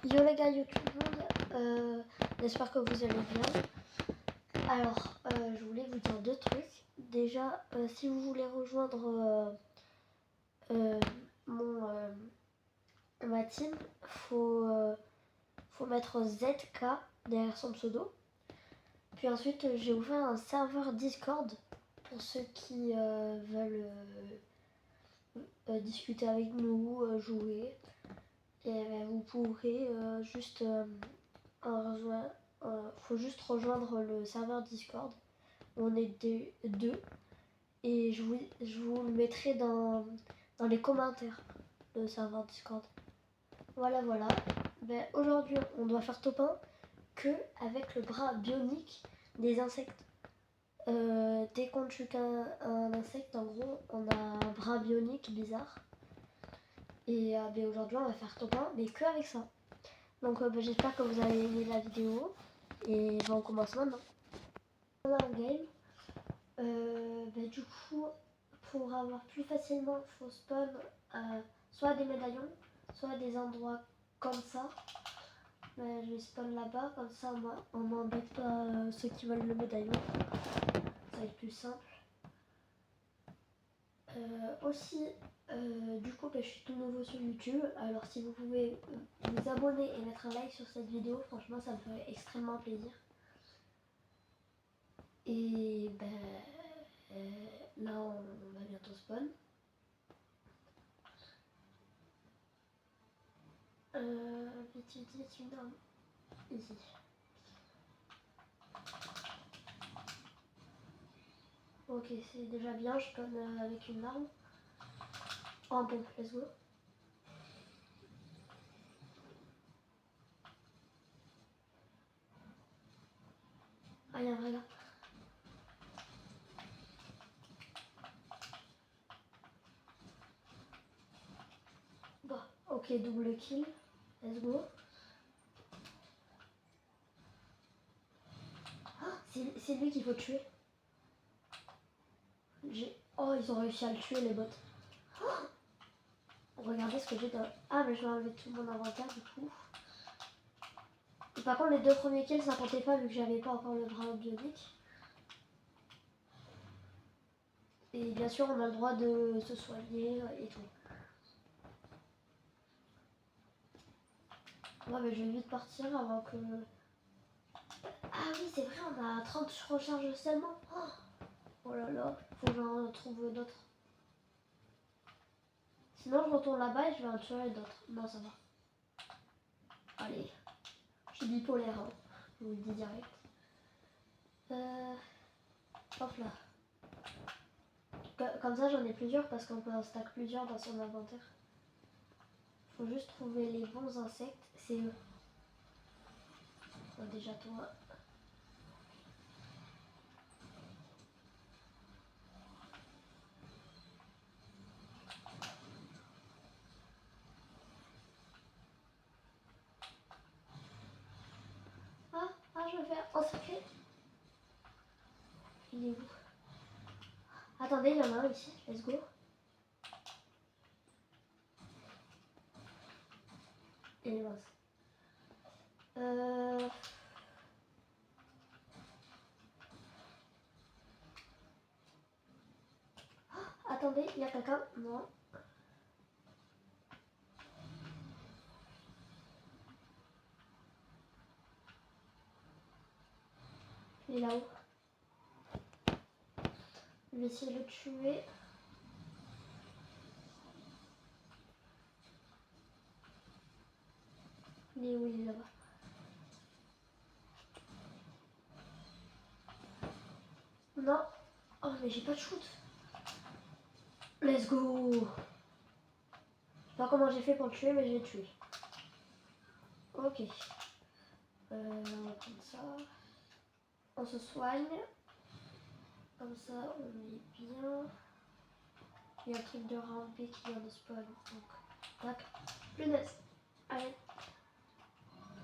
Yo les gars, yo tout le monde, j'espère que vous allez bien. Alors, je voulais vous dire deux trucs. Déjà, si vous voulez rejoindre ma team, faut mettre ZK derrière son pseudo. Puis ensuite, j'ai ouvert un serveur Discord pour ceux qui veulent discuter avec nous, jouer. Et vous pourrez juste faut juste rejoindre le serveur Discord. On est deux. Et je vous le mettrai dans les commentaires, le serveur Discord. Voilà. Ben, aujourd'hui, on doit faire top 1 que avec le bras bionique des insectes. Dès qu'on tue un insecte, en gros, on a un bras bionique bizarre. Et ben, aujourd'hui, on va faire top 1, mais que avec ça. Donc ben, j'espère que vous avez aimé la vidéo. Et ben, on commence maintenant. On a un game. Ben, du coup, pour avoir plus facilement, il faut spawn soit des médaillons, soit des endroits comme ça. Ben, je vais spawn là-bas, comme ça on n'embête pas ceux qui veulent le médaillon. Ça va être plus simple. Aussi, du coup, ben, je suis tout nouveau sur YouTube. Alors si vous pouvez vous abonner et mettre un like sur cette vidéo, franchement ça me ferait extrêmement plaisir. Et ben, là on va bientôt spawn. Vite, une arme. Ici. Ok, c'est déjà bien, je spawn avec une arme. Oh bon, let's go. Ah, il y a un vrai gars. Bon, ok, double kill. Let's go. Ah, c'est lui qu'il faut tuer. Oh, ils ont réussi à le tuer, les bots. Oh, regardez ce que j'ai dans... Ah, mais je vais enlever tout mon inventaire, du coup. Et par contre, les deux premiers kills, ça comptait pas, vu que j'avais pas encore le bras bionique. Et bien sûr, on a le droit de se soigner et tout. Ouais, mais je vais vite partir avant que... Ah oui, c'est vrai, on a 30 recharges seulement. Oh là là, faut que j'en trouve d'autres. Sinon, je retourne là-bas et je vais en tuer d'autres. Non, ça va. Allez, je suis bipolaire, hein. Je vous le dis direct. Hop là. Comme ça, j'en ai plusieurs parce qu'on peut en stack plusieurs dans son inventaire. Faut juste trouver les bons insectes. C'est eux. Bon, déjà, toi. Ah, je vais faire en secret. Il est où? Attendez, il y en a un ici. Let's go. Il est mince. Attendez, il y a quelqu'un. Non. Il est là-haut. Je vais essayer de le tuer. Il est où? Il est là-bas. Non. Oh, mais j'ai pas de shoot. Let's go. Je sais pas comment j'ai fait pour le tuer, mais je l'ai tué. Ok. On va prendre ça. On se soigne. Comme ça, on est bien. Il y a un truc de ramper qui vient de spawn. Donc, tac. Punaise. Allez.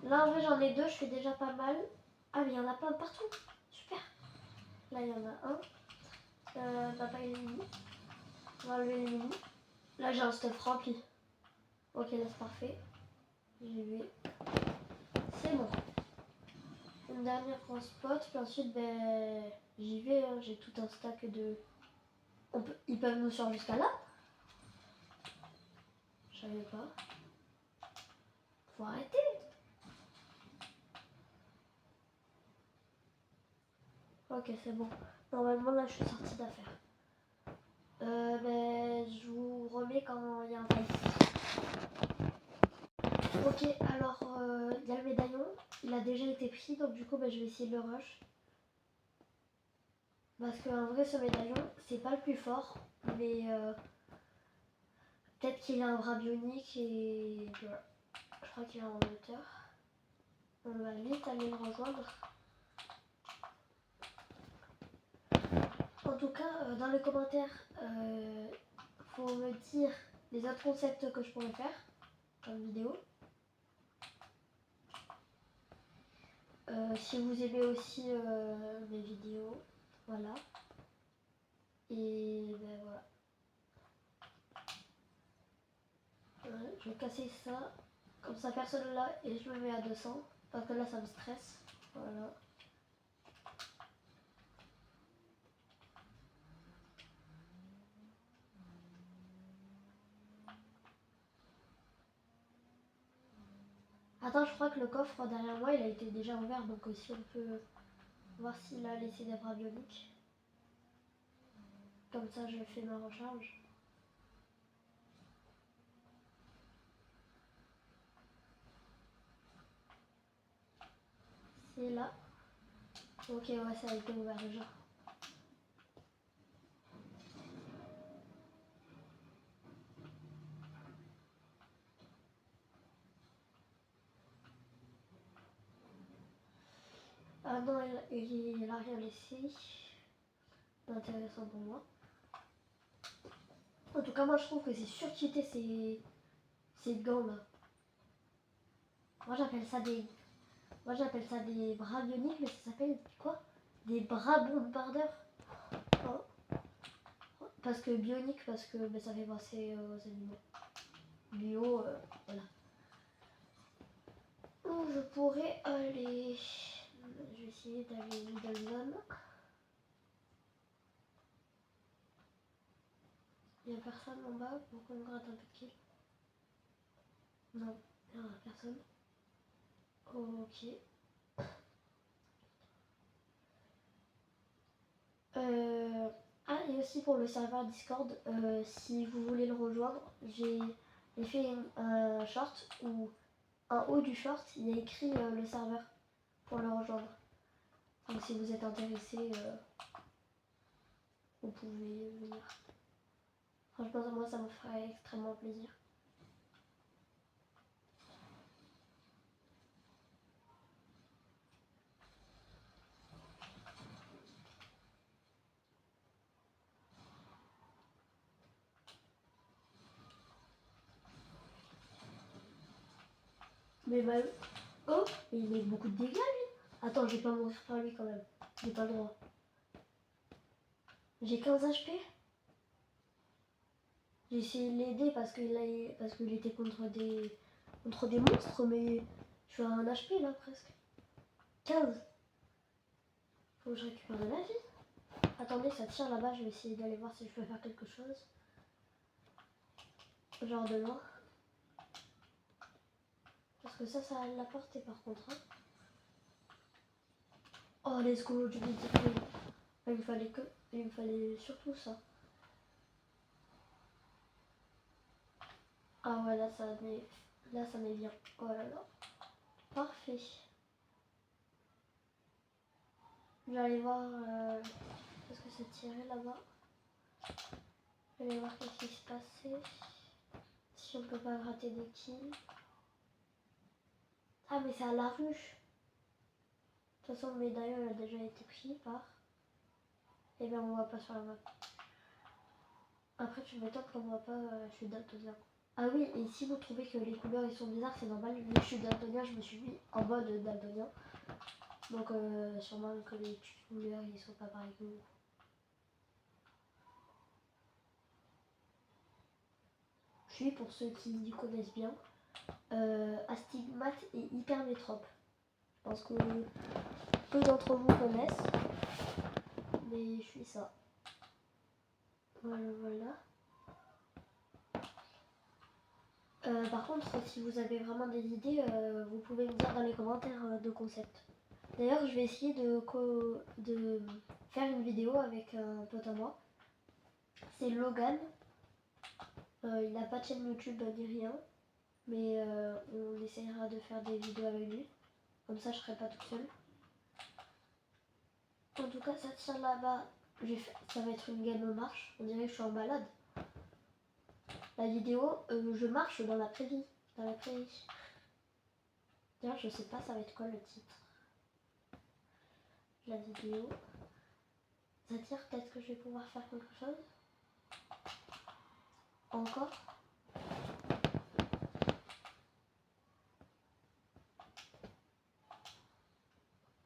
Là, en vrai, j'en ai deux. Je fais déjà pas mal. Ah, mais il y en a pas partout. Super. Là, il y en a un. Papa, il est mini. On va enlever les mini. Là, j'ai un stuff rempli. Ok, là, c'est parfait. J'y vais. mon dernier grand spot, puis ensuite ben, j'y vais, hein. J'ai tout un stack de... Ils peuvent nous suivre jusqu'à là. Je savais pas. Faut arrêter. Ok, c'est bon. Normalement, là, je suis sortie d'affaire. Ben, je vous remets quand il y a un fight. Ok, alors, il y a le médaillon. Il a déjà été pris, donc du coup, ben, je vais essayer de le rush. Parce qu'en vrai, ce médaillon, c'est pas le plus fort. Mais peut-être qu'il a un bras bionique et... Voilà. Je crois qu'il a un moteur. On va vite aller le rejoindre. En tout cas, dans les commentaires, faut me dire les autres concepts que je pourrais faire comme vidéo. Si vous aimez aussi mes vidéos, voilà. Et ben voilà. Je vais casser ça, comme ça personne là, et je me mets à 200, parce que là ça me stresse. Voilà. Attends, je crois que le coffre derrière moi il a été déjà ouvert, donc aussi on peut voir s'il a laissé des bras bioniques. Comme ça je fais ma recharge. C'est là. Ok, ouais, ça a été ouvert déjà. Ah non, il a rien laissé d'intéressant pour moi. En tout cas, moi je trouve que c'est surcheaté ces gants là. Moi j'appelle ça des. Moi j'appelle ça des bras bioniques, mais ça s'appelle quoi? Des bras bombardeurs. Oh. Parce que bionique, parce que ben, ça fait penser aux animaux. Bio, voilà. Où je pourrais aller. Je vais essayer d'aller middle zone. Il n'y a personne en bas pour qu'on gratte un peu de kill. Non, il n'y a personne. Ok. Ah, et aussi pour le serveur Discord, si vous voulez le rejoindre, j'ai fait un short où en haut du short, il y a écrit le serveur pour le rejoindre. Donc si vous êtes intéressé, vous pouvez venir. Franchement, moi, ça me ferait extrêmement plaisir. Mais bah, oh, mais il met beaucoup de dégâts lui. Attends, je vais pas mourir par lui quand même. J'ai pas le droit. J'ai 15 HP. J'ai essayé de l'aider parce qu'il était contre des monstres, mais je suis à 1 HP là presque. 15. Faut que je récupère de la vie. Attendez, ça tire là-bas, je vais essayer d'aller voir si je peux faire quelque chose. Genre de loin. Parce que ça a la portée par contre. Hein. Oh, let's go, du multiplayer. Il me fallait surtout ça. Ah ouais, là ça m'est bien. Oh là là. Parfait. Je vais aller voir parce que ça tirait là-bas. Je vais aller voir qu'est-ce qui se passait. Si on peut pas gratter des kills. Ah mais c'est à la rue. De toute façon le médaillon a déjà été pris par. Et bien on va pas sur la map. Après tu m'étonnes qu'on voit pas, je suis daltonien. Ah oui, et si vous trouvez que les couleurs ils sont bizarres, c'est normal. Vu que je suis daltonien, je me suis mis en mode daltonien. Donc sûrement que les couleurs ils sont pas pareils que vous. Je suis, pour ceux qui connaissent bien, Astigmate et Hypermétrope. pense que peu d'entre vous connaissent. Mais je suis ça. Voilà, voilà. Par contre, si vous avez vraiment des idées, vous pouvez me dire dans les commentaires de concepts. D'ailleurs, je vais essayer de faire une vidéo avec un pote à moi. C'est Logan. Il n'a pas de chaîne YouTube ni rien. Mais on essaiera de faire des vidéos avec lui. Comme ça, je serai pas toute seule. En tout cas, ça tient là-bas. Ça va être une game marche. On dirait que je suis en balade. La vidéo, je marche dans la prairie. Dans la prairie. D'ailleurs, je sais pas, ça va être quoi le titre. La vidéo. Ça tire, peut-être que je vais pouvoir faire quelque chose. Encore.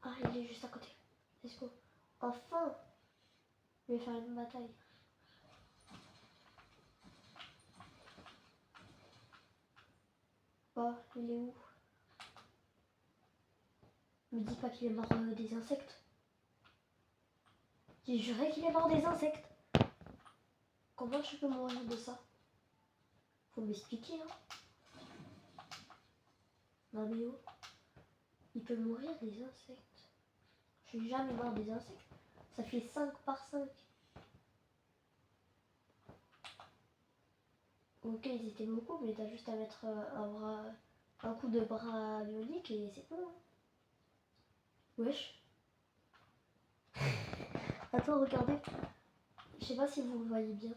Ah, il est juste à côté. Let's go. Enfin, je vais faire une bataille. Oh, il est où? Me dis pas qu'il est mort des insectes. J'ai juré qu'il est mort des insectes. Comment je peux mourir de ça? Faut m'expliquer, hein. Non mais oh, il peut mourir des insectes. Je suis jamais mort des insectes. Ça fait 5 par 5. Ok, ils étaient beaucoup, mais t'as juste à mettre un coup de bras bionique et c'est bon. Hein. Wesh. Attends, regardez. Je sais pas si vous le voyez bien.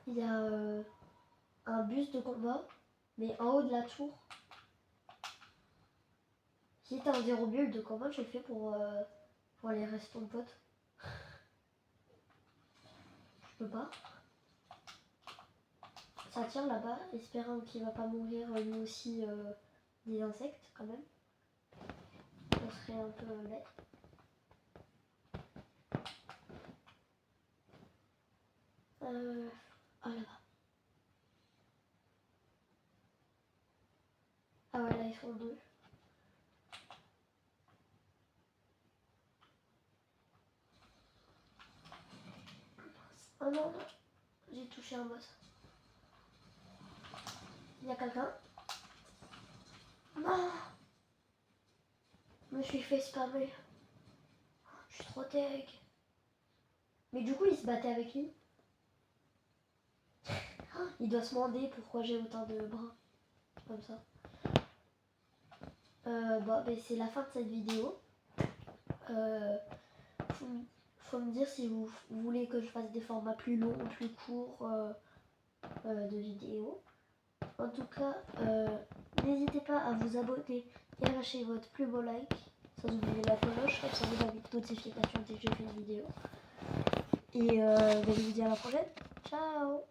Il y a un bus de combat, mais en haut de la tour. Si t'as un 0 build, comment je fais pour aller rester ton pote? Je peux pas. Ça tire là-bas, espérant qu'il va pas mourir lui aussi des insectes quand même. Ça serait un peu bête. Ah là-bas. Ah ouais, là ils sont deux. Oh non, non. J'ai touché un boss. Il y a quelqu'un. Non. Je me suis fait spammer. Je suis trop deg. Mais du coup, il se battait avec lui. Il doit se demander pourquoi j'ai autant de bras. Comme ça. Bon, ben, c'est la fin de cette vidéo. Faut me dire si vous voulez que je fasse des formats plus longs ou plus courts de vidéos. En tout cas, n'hésitez pas à vous abonner et à lâcher votre plus beau like. Sans oublier la cloche, comme ça vous avez de notifications dès que j'ai fait une vidéo. Et je vous dis à la prochaine. Ciao!